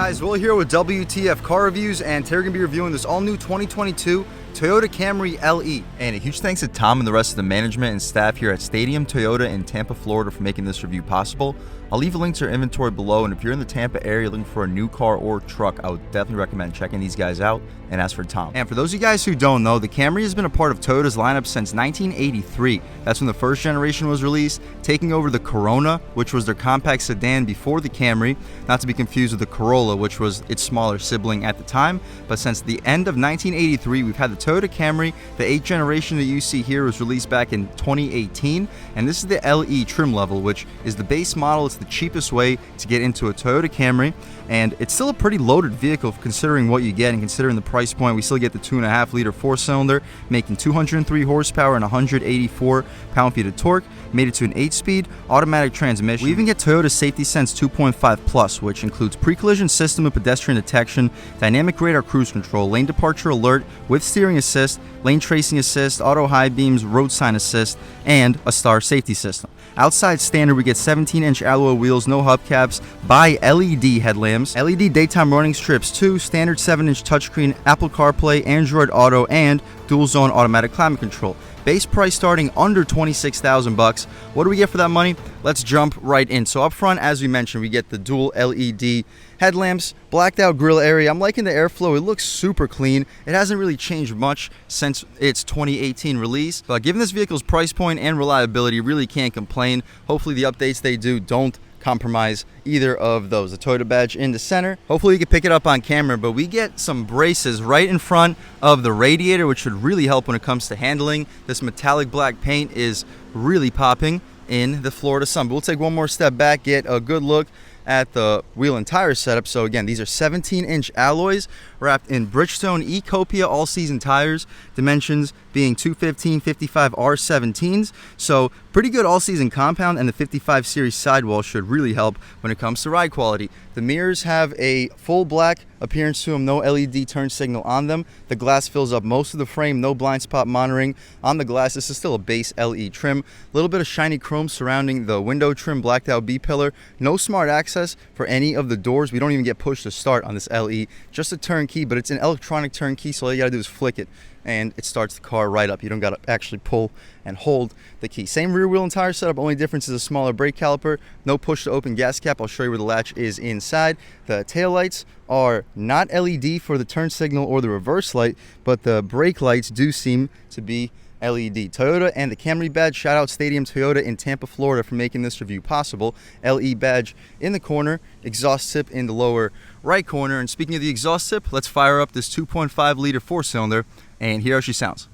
guys, Will here with W.T.F car reviews, and today we're going to be reviewing this all-new 2022 Toyota Camry LE. And a huge thanks to Tom and the rest of the management and staff here at Stadium Toyota in Tampa, Florida for making this review possible. I'll leave a link to their inventory below, and if you're in the Tampa area looking for a new car or truck, I would definitely recommend checking these guys out and ask for Tom. And for those of you guys who don't know, the Camry has been a part of Toyota's lineup since 1983. That's when the first generation was released, taking over the Corona, which was their compact sedan before the Camry, not to be confused with the Corolla, which was its smaller sibling at the time. But since the end of 1983, we've had the Toyota Camry. The 8th generation that you see here was released back in 2018, and this is the LE trim level, which is the base model. It's the cheapest way to get into a Toyota Camry, and it's still a pretty loaded vehicle considering what you get and considering the price point. We still get the 2.5 liter 4-cylinder making 203 horsepower and 184 pound-feet of torque. Made it to an 8-speed automatic transmission. We even get Toyota Safety Sense 2.5 Plus, which includes pre-collision system and pedestrian detection, dynamic radar cruise control, lane departure alert with steering assist, lane tracing assist, auto high beams, road sign assist, and a star safety system. Outside standard, we get 17-inch alloy wheels, no hubcaps, bi-LED headlamps, LED daytime running strips, 2 standard 7-inch touchscreen, Apple CarPlay, Android Auto, and dual-zone automatic climate control. Base price starting under $26,000. What do we get for that money? Let's jump right in. So up front, as we mentioned, we get the dual LED headlamps, blacked out grille area. I'm liking the airflow. It looks super clean. It hasn't really changed much since its 2018 release, but given this vehicle's price point and reliability, really can't complain. Hopefully the updates they do don't compromise either of those. The Toyota badge in the center. Hopefully you can pick it up on camera, but we get some braces right in front of the radiator, which should really help when it comes to handling. This metallic black paint is really popping in the Florida sun. But we'll take one more step back, get a good look at the wheel and tire setup. So again, these are 17-inch alloys wrapped in Bridgestone Ecopia all-season tires, dimensions being 215/55 R17s. So pretty good all-season compound, and the 55 series sidewall should really help when it comes to ride quality. The mirrors have a full black appearance to them, no LED turn signal on them. The glass fills up most of the frame, no blind spot monitoring on the glass. This is still a base LE trim. A little bit of shiny chrome surrounding the window trim, blacked out B-pillar. No smart access for any of the doors. We don't even get push to start on this LE. Just a turnkey, but it's an electronic turnkey, so all you gotta do is flick it and it starts the car right up. You don't gotta actually pull and hold the key. Same rear wheel and tire setup, only difference is a smaller brake caliper. No push to open gas cap. I'll show you where the latch is inside. The taillights are not LED for the turn signal or the reverse light, but the brake lights do seem to be LED. Toyota and the Camry badge. Shout out Stadium Toyota in Tampa, Florida for making this review possible. LE badge in the corner, exhaust tip in the lower right corner. And speaking of the exhaust tip, let's fire up this 2.5 liter 4-cylinder and hear how she sounds.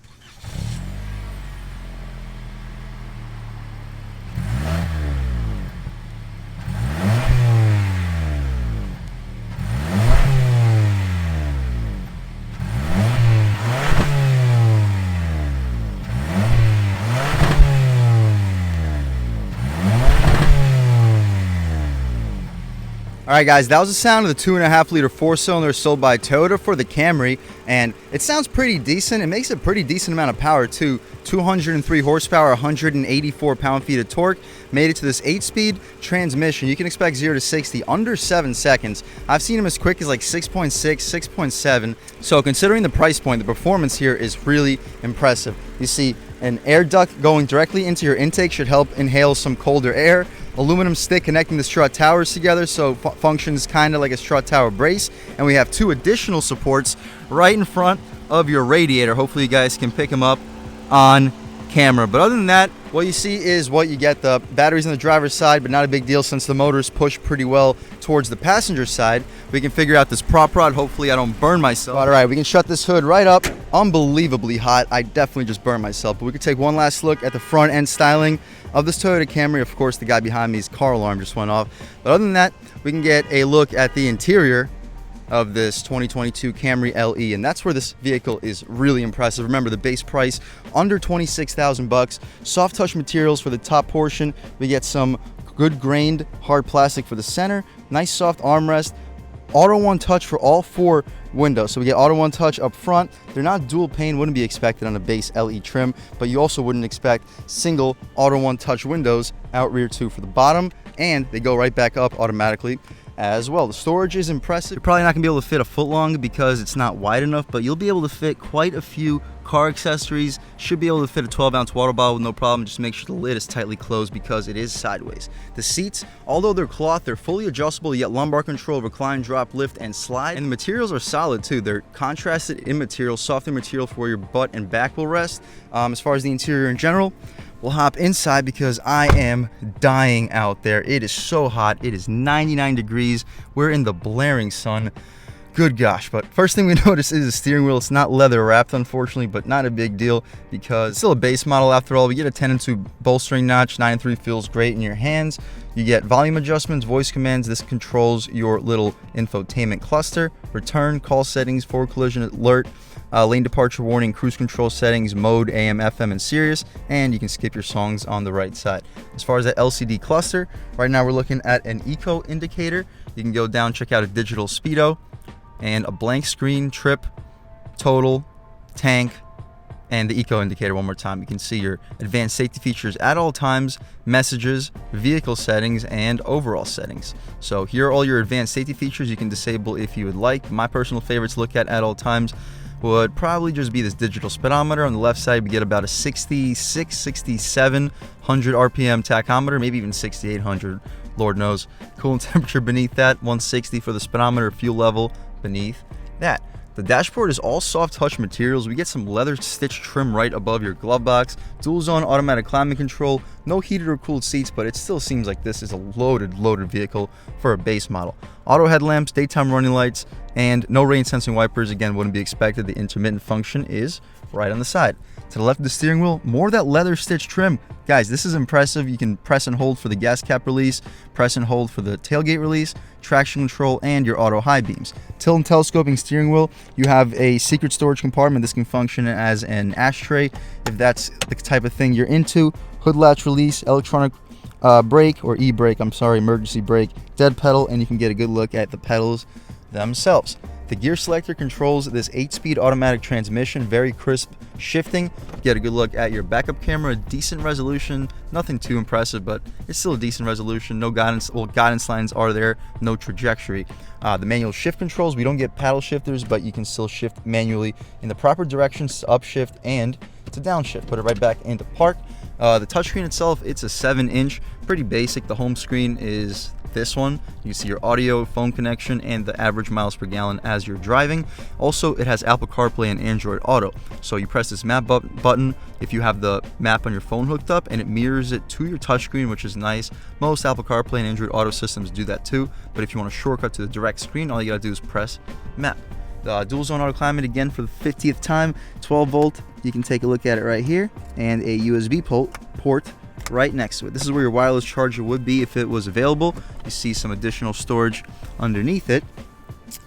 Alright guys, that was the sound of the 2.5 liter 4-cylinder sold by Toyota for the Camry, and it sounds pretty decent. It makes a pretty decent amount of power too. 203 horsepower, 184 pound-feet of torque. Made it to this 8-speed transmission. You can expect 0 to 60 under 7 seconds. I've seen them as quick as like 6.6, 6.7. So considering the price point, the performance here is really impressive. You see an air duct going directly into your intake, should help inhale some colder air. Aluminum stick connecting the strut towers together, so functions kind of like a strut tower brace. And we have 2 additional supports right in front of your radiator. Hopefully you guys can pick them up on camera. But other than that, what you see is what you get. The batteries on the driver's side, but not a big deal since the motors push pretty well towards the passenger side. We can figure out this prop rod. Hopefully I don't burn myself. All right, we can shut this hood right up. Unbelievably hot. I definitely just burned myself. But we could take one last look at the front end styling of this Toyota Camry. Of course, the guy behind me's car alarm just went off. But other than that, we can get a look at the interior of this 2022 Camry LE, and that's where this vehicle is really impressive. Remember, the base price under $26,000. Soft touch materials for the top portion. We get some good grained hard plastic for the center. Nice soft armrest. Auto One Touch for all 4 windows. So we get Auto One Touch up front. They're not dual pane, wouldn't be expected on a base LE trim, but you also wouldn't expect single Auto One Touch windows out rear too for the bottom, and they go right back up automatically. as well. The storage is impressive. You're probably not gonna be able to fit a foot long because it's not wide enough, but you'll be able to fit quite a few car accessories. Should be able to fit a 12-ounce water bottle with no problem. Just make sure the lid is tightly closed because it is sideways. The seats, although they're cloth, they're fully adjustable. You get lumbar control, recline, drop, lift, and slide. And the materials are solid too. They're contrasted in material, softer material for where your butt and back will rest. As far as the interior in general, we'll hop inside because I am dying out there. It is so hot. It is 99 degrees. We're in the blaring sun. Good gosh. But first thing we notice is the steering wheel. It's not leather wrapped, unfortunately, but not a big deal because it's still a base model after all. We get a 10-2 bolstering notch. 9.3 feels great in your hands. You get volume adjustments, voice commands. This controls your little infotainment cluster. Return, call settings, forward collision alert, lane departure warning, cruise control settings, mode, AM, FM, and Sirius, and you can skip your songs on the right side. As far as that LCD cluster, right now we're looking at an eco indicator. You can go down, check out a digital speedo, and a blank screen, trip, total, tank, and the eco indicator one more time. You can see your advanced safety features at all times, messages, vehicle settings, and overall settings. So here are all your advanced safety features you can disable if you would like. My personal favorites to look at all times would probably just be this digital speedometer. On the left side, we get about a 6,700 RPM tachometer, maybe even 6,800, Lord knows. Coolant temperature beneath that, 160 for the speedometer, fuel level beneath that. The dashboard is all soft touch materials. We get some leather stitch trim right above your glove box, dual zone automatic climate control, no heated or cooled seats, but it still seems like this is a loaded vehicle for a base model. Auto headlamps, daytime running lights, and no rain sensing wipers. Again, wouldn't be expected. The intermittent function is right on the side. To the left of the steering wheel, more of that leather stitch trim. Guys, this is impressive. You can press and hold for the gas cap release, press and hold for the tailgate release, traction control, and your auto high beams. Tilt and telescoping steering wheel. You have a secret storage compartment. This can function as an ashtray if that's the type of thing you're into. Hood latch release, electronic brake, or e-brake, emergency brake, dead pedal, and you can get a good look at the pedals themselves. The gear selector controls this 8-speed automatic transmission, very crisp shifting. Get a good look at your backup camera, decent resolution, nothing too impressive, but it's still a decent resolution. No guidance, well, guidance lines are there, no trajectory. The manual shift controls, we don't get paddle shifters, but you can still shift manually in the proper directions to upshift and to downshift. Put it right back into park. The touchscreen itself, it's a 7-inch, pretty basic. The home screen is this one. You can see your audio, phone connection, and the average miles per gallon as you're driving. Also, it has Apple CarPlay and Android Auto. So you press this map button if you have the map on your phone hooked up, and it mirrors it to your touchscreen, which is nice. Most Apple CarPlay and Android Auto systems do that too, but if you want a shortcut to the direct screen, all you gotta do is press map. Dual zone auto climate again for the 50th time, 12 volt. You can take a look at it right here, and a USB port right next to it. This is where your wireless charger would be if it was available. You see some additional storage underneath it.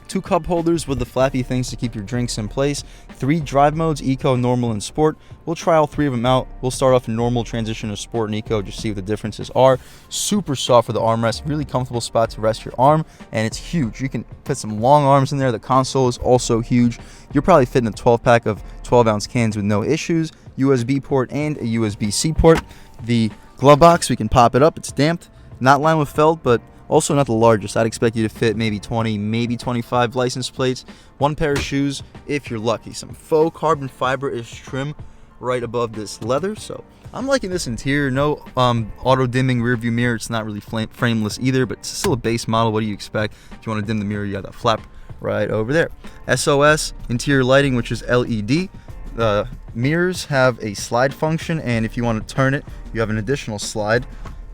2 cup holders with the flappy things to keep your drinks in place. 3 drive modes, eco, normal, and sport. We'll try all 3 of them out. We'll start off in normal, transition to sport and eco, just see what the differences are. Super soft for the armrest, really comfortable spot to rest your arm, and it's huge. You can put some long arms in there. The console is also huge. You're probably fitting a 12-pack of 12-ounce cans with no issues. USB port and a USB-C port. The glove box, we can pop it up. It's damped, not lined with felt, but also not the largest. I'd expect you to fit maybe 20, maybe 25 license plates. 1 pair of shoes if you're lucky. Some faux carbon fiber-ish trim right above this leather. So I'm liking this interior. No auto dimming rear view mirror. It's not really frameless either, but it's still a base model. What do you expect? If you want to dim the mirror, you got that flap right over there. SOS interior lighting, which is LED. The mirrors have a slide function, and if you want to turn it, you have an additional slide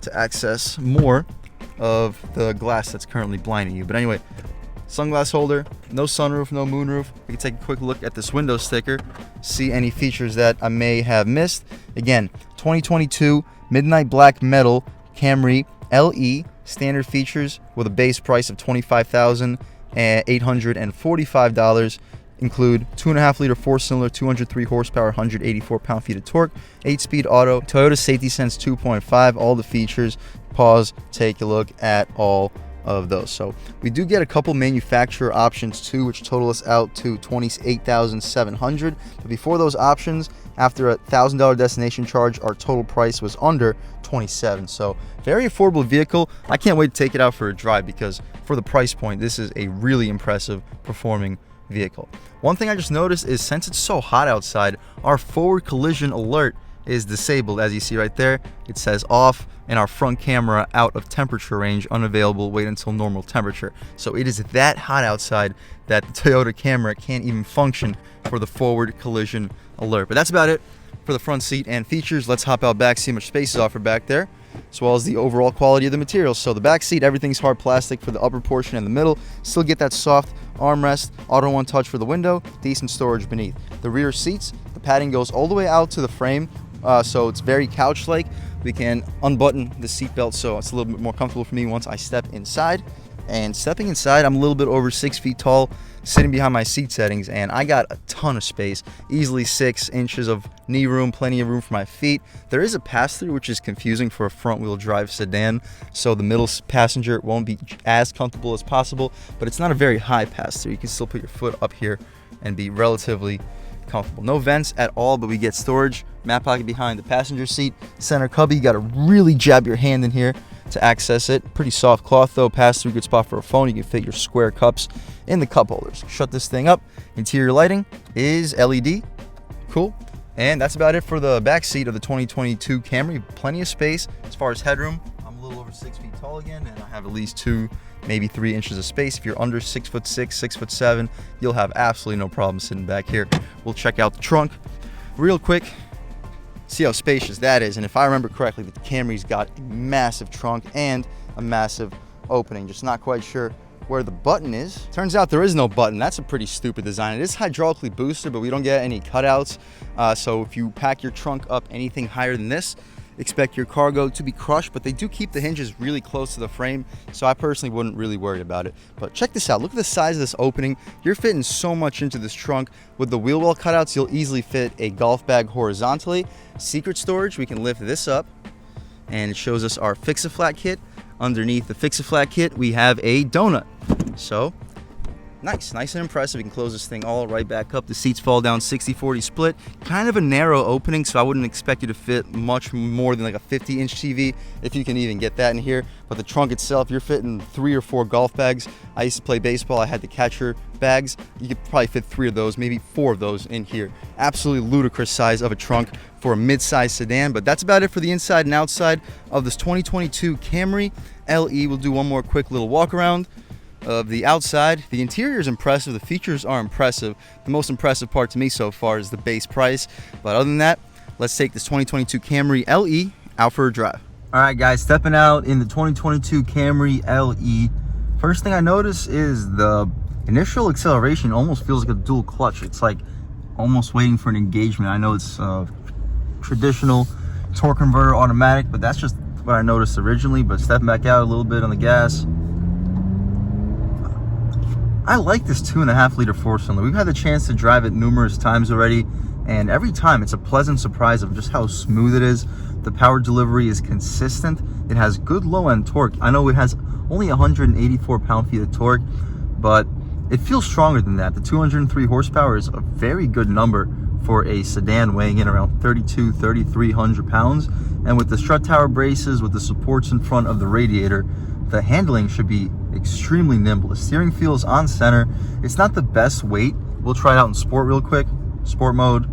to access more of the glass that's currently blinding you. But anyway, sunglass holder, no sunroof, no moonroof. We can take a quick look at this window sticker, see any features that I may have missed. Again, 2022 midnight black metal Camry LE, standard features with a base price of $25,845. Include 2.5-liter 4-cylinder, 203 horsepower, 184 pound-feet of torque, 8-speed auto, Toyota Safety Sense 2.5, all the features. Pause, take a look at all of those. So we do get a couple manufacturer options too, which total us out to $28,700. But before those options, After a $1,000 destination charge, our total price was under $27,000. So very affordable vehicle. I can't wait to take it out for a drive because for the price point, this is a really impressive performing vehicle. One thing I just noticed is since it's so hot outside, our forward collision alert is disabled. As you see right there, it says off, and our front camera out of temperature range, unavailable, wait until normal temperature. So it is that hot outside that the Toyota Camry can't even function for the forward collision alert. But that's about it for the front seat and features. Let's hop out back, see how much space is offered back there, as well as the overall quality of the materials. So the back seat, everything's hard plastic for the upper portion and the middle. Still get that soft armrest, auto one touch for the window, decent storage beneath. The rear seats, the padding goes all the way out to the frame, so it's very couch-like. We can unbutton the seatbelt so it's a little bit more comfortable for me once I step inside. And stepping inside, I'm a little bit over 6 feet tall, sitting behind my seat settings, and I got a ton of space, easily 6 inches of knee room, plenty of room for my feet. There is a pass-through, which is confusing for a front-wheel drive sedan, so the middle passenger won't be as comfortable as possible, but it's not a very high pass-through. You can still put your foot up here and be relatively comfortable. No vents at all, but we get storage, mat pocket behind the passenger seat, center cubby. You got to really jab your hand in here to access it. Pretty soft cloth though, pass through, good spot for a phone. You can fit your square cups in the cup holders. Shut this thing up. Interior lighting is LED. Cool. And that's about it for the back seat of the 2022 Camry. Plenty of space as far as headroom. I'm a little over 6 feet tall again, and I have at least 2, maybe 3 inches of space. If you're under 6'6", 6'7", you'll have absolutely no problem sitting back here. We'll check out the trunk real quick, see how spacious that is. And if I remember correctly, the Camry's got a massive trunk and a massive opening. Just not quite sure where the button is. Turns out there is no button. That's a pretty stupid design. It is hydraulically boosted, but we don't get any cutouts. So if you pack your trunk up anything higher than this, expect your cargo to be crushed, but they do keep the hinges really close to the frame, so I personally wouldn't really worry about it. But check this out. Look at the size of this opening. You're fitting so much into this trunk. With the wheel well cutouts, you'll easily fit a golf bag horizontally. Secret storage, we can lift this up, and it shows us our Fix-A-Flat kit. Underneath the Fix-A-Flat kit, we have a donut. So nice and impressive. We can close this thing all right back up. The seats fall down 60-40 split. Kind of a narrow opening, so I wouldn't expect you to fit much more than like a 50-inch TV, if you can even get that in here. But the trunk itself, you're fitting 3 or 4 golf bags. I used to play baseball. I had the catcher bags. You could probably fit 3 of those, maybe 4 of those in here. Absolutely ludicrous size of a trunk for a mid-size sedan. But that's about it for the inside and outside of this 2022 Camry LE. We'll do one more quick little walk around of the outside. The interior is impressive. The features are impressive. The most impressive part to me so far is the base price. But other than that, let's take this 2022 Camry LE out for a drive. All right, guys, stepping out in the 2022 Camry LE. First thing I notice is the initial acceleration almost feels like a dual clutch. It's like almost waiting for an engagement. I know it's traditional torque converter automatic, but that's just what I noticed originally. But stepping back out a little bit on the gas, I like this 2.5 liter 4-cylinder. We've had the chance to drive it numerous times already, and every time it's a pleasant surprise of just how smooth it is. The power delivery is consistent. It has good low end torque. I know it has only 184 pound-feet of torque, but it feels stronger than that. The 203 horsepower is a very good number for a sedan weighing in around 3,300 pounds. And with the strut tower braces, with the supports in front of the radiator, the handling should be extremely nimble. The steering feels on center. It's not the best weight. We'll try it out in sport real quick. Sport mode,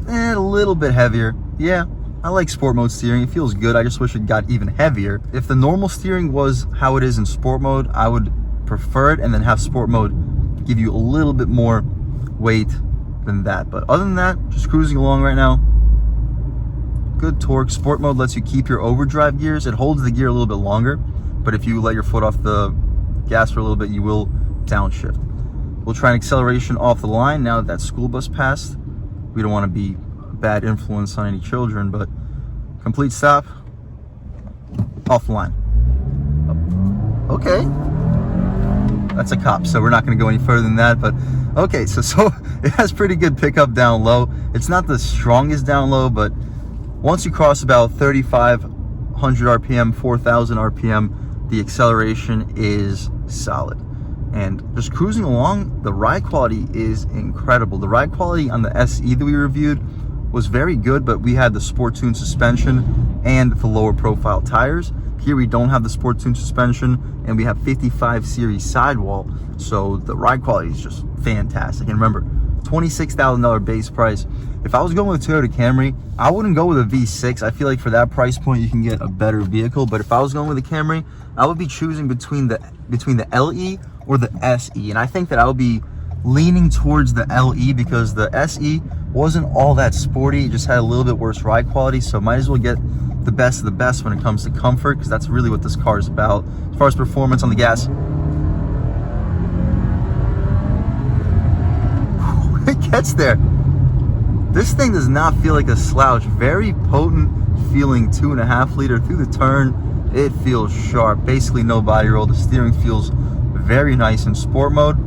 a little bit heavier. Yeah, I like sport mode steering. It feels good. I just wish it got even heavier. If the normal steering was how it is in sport mode, I would prefer it, and then have sport mode give you a little bit more weight than that. But other than that, just cruising along right now. Good torque. Sport mode lets you keep your overdrive gears. It holds the gear a little bit longer, but if you let your foot off the gas for a little bit, you will downshift. We'll try an acceleration off the line now that school bus passed. We don't want to be a bad influence on any children, but complete stop, off the line. Okay, that's a cop, so we're not going to go any further than that. But okay, so it has pretty good pickup down low. It's not the strongest down low, but once you cross about 3,500 RPM, 4,000 RPM, the acceleration is solid. And just cruising along, the ride quality is incredible. The ride quality on the SE that we reviewed was very good, but we had the Sport Tune suspension and the lower profile tires. Here we don't have the Sport Tune suspension, and we have 55 series sidewall, so the ride quality is just fantastic. And remember, $26,000 base price. If I was going with a Toyota Camry, I wouldn't go with a V6. I feel like for that price point, you can get a better vehicle. But if I was going with a Camry, I would be choosing between the LE or the SE. And I think that I would be leaning towards the LE because the SE wasn't all that sporty. It just had a little bit worse ride quality. So might as well get the best of the best when it comes to comfort, because that's really what this car is about. As far as performance on the gas, it gets there. This thing does not feel like a slouch. Very potent feeling 2.5 liter through the turn. It feels sharp. Basically no body roll. The steering feels very nice in sport mode,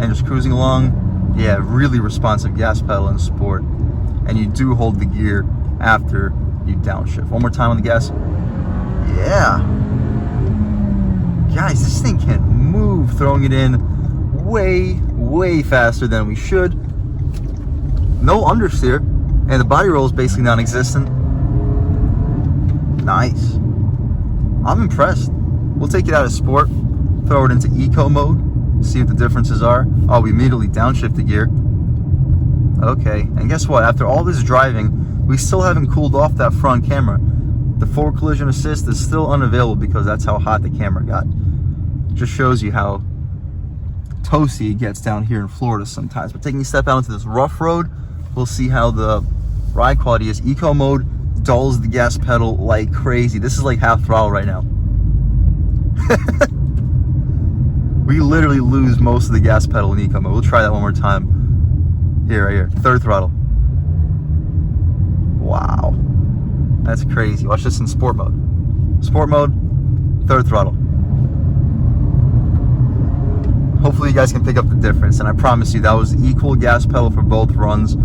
and just cruising along, yeah, really responsive gas pedal in sport. And you do hold the gear after you downshift. One more time on the gas. Yeah. Guys, this thing can move, throwing it in way faster than we should. No understeer, and the body roll is basically non-existent. Nice. I'm impressed. We'll take it out of sport, throw it into eco mode, see what the differences are. Oh, we immediately downshift the gear. Okay, and guess what? After all this driving, we still haven't cooled off that front camera. The forward collision assist is still unavailable because that's how hot the camera got. Just shows you how toasty it gets down here in Florida sometimes. But taking a step out into this rough road, we'll see how the ride quality is. Eco mode dulls the gas pedal like crazy. This is like half throttle right now. We literally lose most of the gas pedal in eco mode. We'll try that one more time. Here, right here, third throttle. Wow, that's crazy. Watch this in sport mode. Sport mode, third throttle. Hopefully you guys can pick up the difference, and I promise you that was equal gas pedal for both runs.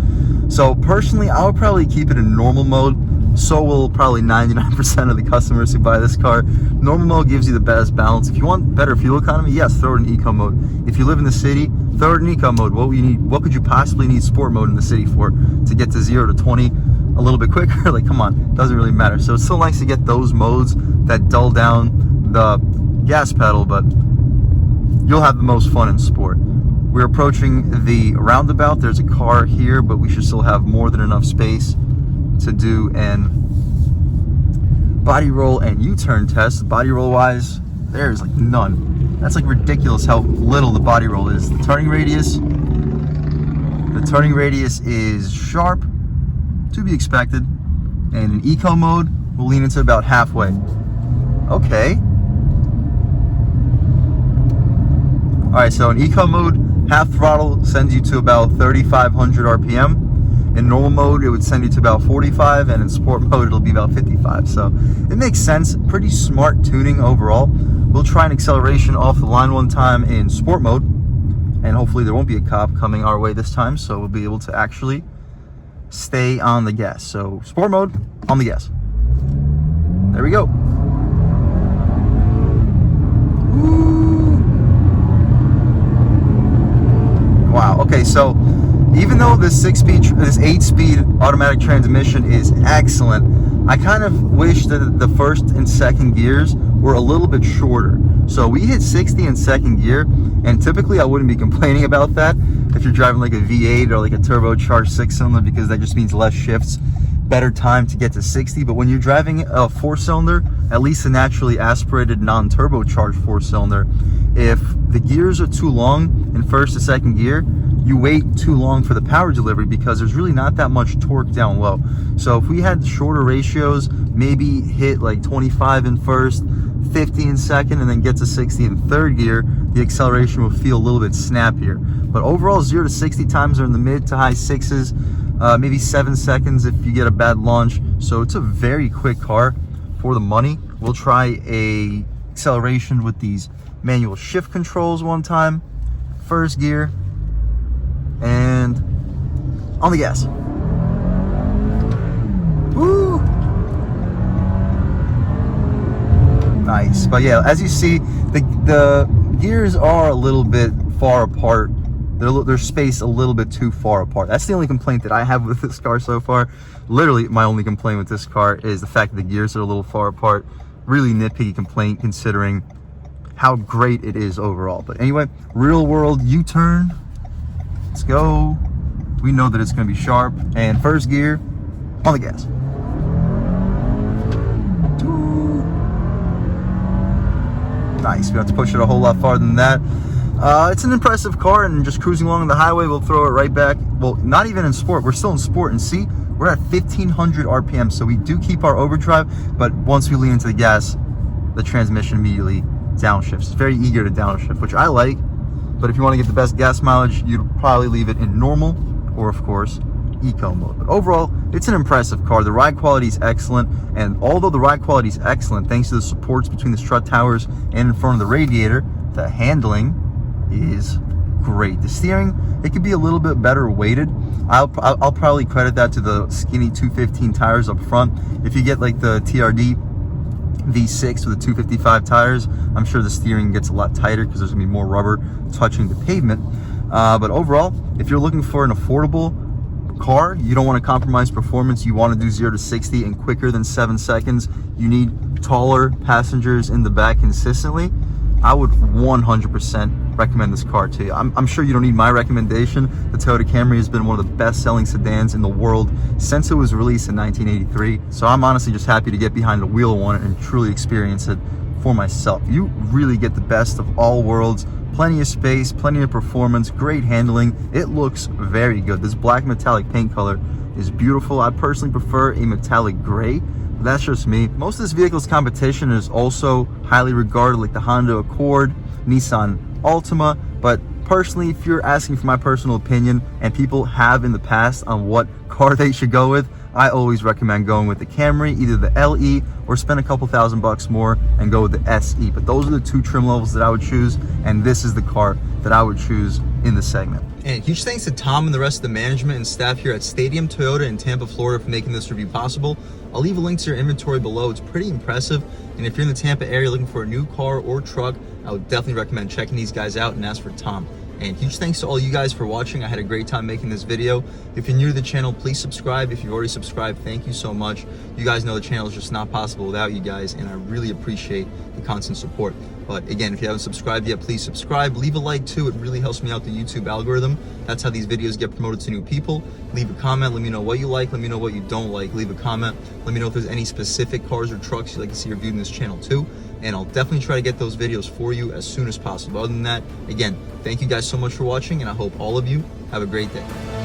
So personally, I would probably keep it in normal mode. So will probably 99% of the customers who buy this car. Normal mode gives you the best balance. If you want better fuel economy, yes, throw it in eco mode. If you live in the city, throw it in eco mode. What could you possibly need sport mode in the city for? To get to 0 to 20 a little bit quicker? Like, come on, it doesn't really matter. So it's still nice to get those modes that dull down the gas pedal, but you'll have the most fun in sport. We're approaching the roundabout. There's a car here, but we should still have more than enough space to do an body roll and U-turn test. Body roll wise, there's like none. That's like ridiculous how little the body roll is. The turning radius is sharp, to be expected, and in eco mode we'll lean into about halfway. Okay. Alright, so in eco mode, half throttle sends you to about 3,500 RPM. In normal mode, it would send you to about 45, and in sport mode, it'll be about 55. So it makes sense. Pretty smart tuning overall. We'll try an acceleration off the line one time in sport mode, and hopefully there won't be a cop coming our way this time, so we'll be able to actually stay on the gas. So sport mode, on the gas. There we go. Wow. Okay, so even though this 8-speed automatic transmission is excellent, I kind of wish that the first and second gears were a little bit shorter. So we hit 60 in second gear, and typically I wouldn't be complaining about that if you're driving like a V8 or like a turbocharged 6-cylinder, because that just means less shifts, better time to get to 60. But when you're driving a 4-cylinder, at least a naturally aspirated non-turbocharged 4-cylinder, if the gears are too long in first to second gear, you wait too long for the power delivery because there's really not that much torque down low. So if we had shorter ratios, maybe hit like 25 in first, 50 in second, and then get to 60 in third gear, the acceleration will feel a little bit snappier. But overall, 0 to 60 times are in the mid to high 6s, maybe 7 seconds if you get a bad launch. So it's a very quick car for the money. We'll try a acceleration with these manual shift controls one time. First gear, and on the gas. Woo! Nice. But yeah, as you see, the gears are a little bit far apart. They're spaced a little bit too far apart. That's the only complaint that I have with this car so far. Literally, my only complaint with this car is the fact that the gears are a little far apart. Really nitpicky complaint considering how great it is overall. But anyway, real world U-turn. Let's go. We know that it's going to be sharp. And first gear, on the gas. Nice. We have to push it a whole lot farther than that. It's an impressive car, and just cruising along the highway, we'll throw it right back. Well, not even in sport. We're still in sport, and see, we're at 1,500 RPM, so we do keep our overdrive, but once we lean into the gas, the transmission immediately downshifts. It's very eager to downshift, which I like, but if you want to get the best gas mileage, you'd probably leave it in normal, or of course, eco mode. But overall, it's an impressive car. The ride quality is excellent, and although the ride quality is excellent, thanks to the supports between the strut towers and in front of the radiator, the handling is great. The steering, it could be a little bit better weighted. I'll probably credit that to the skinny 215 tires up front. If you get like the TRD V6 with the 255 tires, I'm sure the steering gets a lot tighter because there's gonna be more rubber touching the pavement. But overall, if you're looking for an affordable car, you don't want to compromise performance, you want to do 0 to 60 in quicker than 7 seconds, you need taller passengers in the back consistently, I would 100% recommend this car to you. I'm sure you don't need my recommendation. The Toyota Camry has been one of the best-selling sedans in the world since it was released in 1983. So I'm honestly just happy to get behind the wheel of one and truly experience it for myself. You really get the best of all worlds. Plenty of space, plenty of performance, great handling. It looks very good. This black metallic paint color is beautiful. I personally prefer a metallic gray. That's just me. Most of this vehicle's competition is also highly regarded, like the Honda Accord, Nissan Altima, but personally, if you're asking for my personal opinion, and people have in the past on what car they should go with, I always recommend going with the Camry, either the LE, or spend a couple $1,000 more and go with the SE. But those are the two trim levels that I would choose, and this is the car that I would choose in the segment. And huge thanks to Tom and the rest of the management and staff here at Stadium Toyota in Tampa, Florida for making this review possible. I'll leave a link to your inventory below. It's pretty impressive. And if you're in the Tampa area looking for a new car or truck, I would definitely recommend checking these guys out and ask for Tom. And huge thanks to all you guys for watching. I had a great time making this video. If you're new to the channel, please subscribe. If you've already subscribed, thank you so much. You guys know the channel is just not possible without you guys, and I really appreciate the constant support. But again, if you haven't subscribed yet, please subscribe. Leave a like too. It really helps me out the YouTube algorithm. That's how these videos get promoted to new people. Leave a comment. Let me know what you like. Let me know what you don't like. Leave a comment. Let me know if there's any specific cars or trucks you'd like to see reviewed in this channel too. And I'll definitely try to get those videos for you as soon as possible. Other than that, again, thank you guys so much for watching, and I hope all of you have a great day.